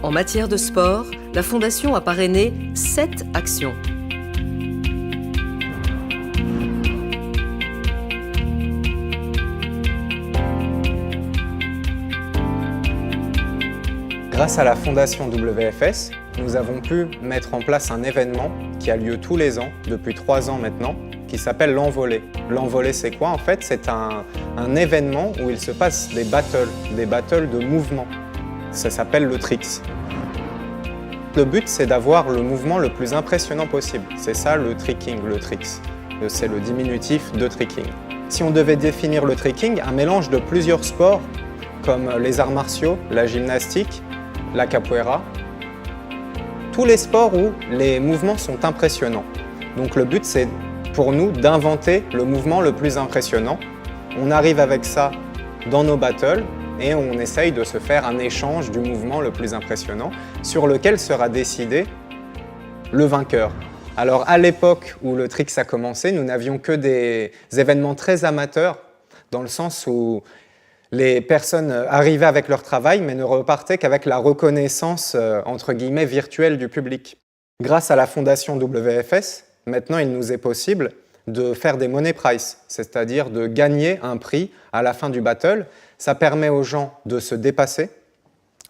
En matière de sport, la Fondation a parrainé 7 actions. Grâce à la Fondation WFS, nous avons pu mettre en place un événement qui a lieu tous les ans, depuis 3 ans maintenant, qui s'appelle l'Envolée. L'Envolée, c'est quoi en fait? C'est un événement où il se passe des battles de mouvement. Ça s'appelle le tricks. Le but, c'est d'avoir le mouvement le plus impressionnant possible. C'est ça le tricking, le tricks. C'est le diminutif de tricking. Si on devait définir le tricking, un mélange de plusieurs sports comme les arts martiaux, la gymnastique, la capoeira, tous les sports où les mouvements sont impressionnants. Donc le but, c'est pour nous d'inventer le mouvement le plus impressionnant. On arrive avec ça dans nos battles et on essaye de se faire un échange du mouvement le plus impressionnant sur lequel sera décidé le vainqueur. Alors à l'époque où le tricks a commencé, nous n'avions que des événements très amateurs dans le sens où les personnes arrivaient avec leur travail, mais ne repartaient qu'avec la reconnaissance, entre guillemets, virtuelle du public. Grâce à la Fondation WFS, maintenant il nous est possible de faire des money prize, c'est-à-dire de gagner un prix à la fin du battle. Ça permet aux gens de se dépasser,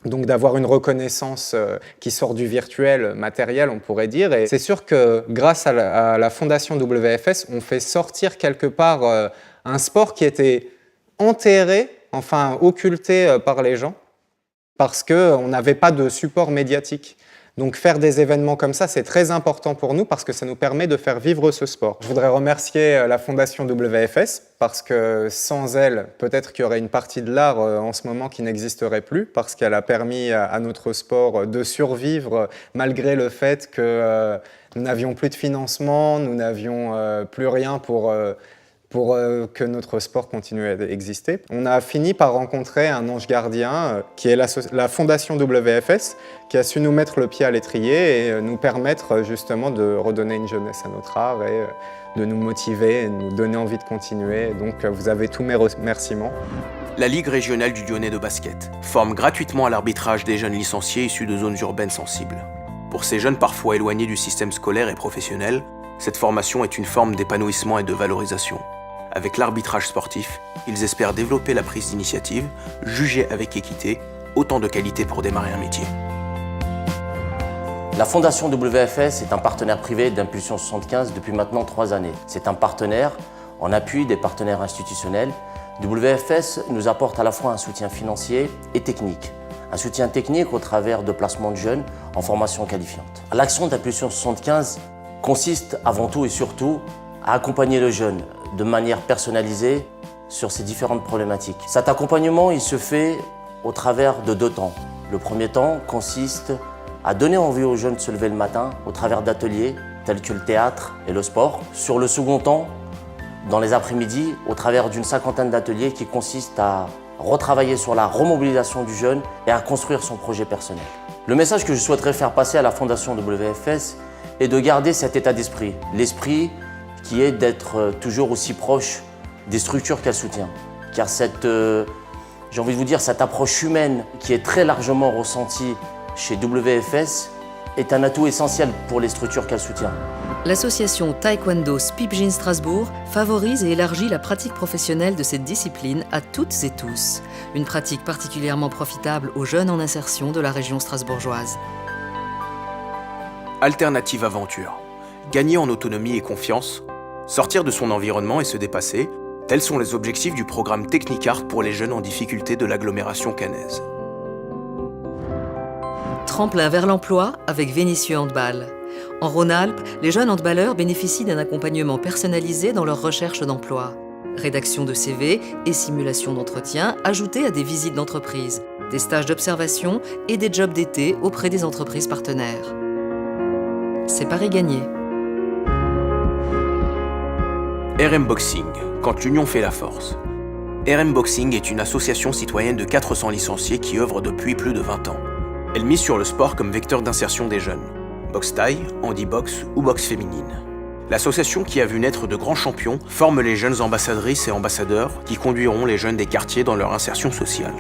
donc d'avoir une reconnaissance qui sort du virtuel, matériel, on pourrait dire. Et c'est sûr que grâce à la Fondation WFS, on fait sortir quelque part un sport qui était enterré, enfin occulté par les gens, parce qu'on n'avait pas de support médiatique. Donc faire des événements comme ça, c'est très important pour nous parce que ça nous permet de faire vivre ce sport. Je voudrais remercier la Fondation WFS parce que sans elle, peut-être qu'il y aurait une partie de l'art en ce moment qui n'existerait plus parce qu'elle a permis à notre sport de survivre malgré le fait que nous n'avions plus de financement, nous n'avions plus rien pour que notre sport continue à exister. On a fini par rencontrer un ange gardien qui est la Fondation WFS qui a su nous mettre le pied à l'étrier et nous permettre justement de redonner une jeunesse à notre art et de nous motiver et de nous donner envie de continuer. Donc vous avez tous mes remerciements. La Ligue régionale du Lyonnais de basket forme gratuitement à l'arbitrage des jeunes licenciés issus de zones urbaines sensibles. Pour ces jeunes parfois éloignés du système scolaire et professionnel, cette formation est une forme d'épanouissement et de valorisation. Avec l'arbitrage sportif, ils espèrent développer la prise d'initiative, juger avec équité, autant de qualités pour démarrer un métier. La Fondation WFS est un partenaire privé d'Impulsion 75 depuis maintenant 3 années. C'est un partenaire en appui des partenaires institutionnels. WFS nous apporte à la fois un soutien financier et technique. Un soutien technique au travers de placements de jeunes en formation qualifiante. L'action d'Impulsion 75 consiste avant tout et surtout à accompagner le jeune de manière personnalisée sur ces différentes problématiques. Cet accompagnement, il se fait au travers de 2 temps. Le premier temps consiste à donner envie aux jeunes de se lever le matin au travers d'ateliers tels que le théâtre et le sport. Sur le second temps, dans les après-midi, au travers d'une 50aine d'ateliers qui consistent à retravailler sur la remobilisation du jeune et à construire son projet personnel. Le message que je souhaiterais faire passer à la Fondation WFS est de garder cet état d'esprit. L'esprit qui est d'être toujours aussi proche des structures qu'elle soutient. Car j'ai envie de vous dire, cette approche humaine qui est très largement ressentie chez WFS est un atout essentiel pour les structures qu'elle soutient. L'association Taekwondo Spibjin Strasbourg favorise et élargit la pratique professionnelle de cette discipline à toutes et tous. Une pratique particulièrement profitable aux jeunes en insertion de la région strasbourgeoise. Alternative aventure. Gagner en autonomie et confiance, sortir de son environnement et se dépasser, tels sont les objectifs du programme Technicart pour les jeunes en difficulté de l'agglomération caennaise. Tremplin vers l'emploi avec Vénissieux Handball. En Rhône-Alpes, les jeunes handballeurs bénéficient d'un accompagnement personnalisé dans leur recherche d'emploi. Rédaction de CV et simulation d'entretien ajoutées à des visites d'entreprise, des stages d'observation et des jobs d'été auprès des entreprises partenaires. C'est pari gagné. RM Boxing, quand l'union fait la force. RM Boxing est une association citoyenne de 400 licenciés qui œuvre depuis plus de 20 ans. Elle mise sur le sport comme vecteur d'insertion des jeunes. Boxe thaï, handi-boxe ou boxe féminine. L'association qui a vu naître de grands champions forme les jeunes ambassadrices et ambassadeurs qui conduiront les jeunes des quartiers dans leur insertion sociale.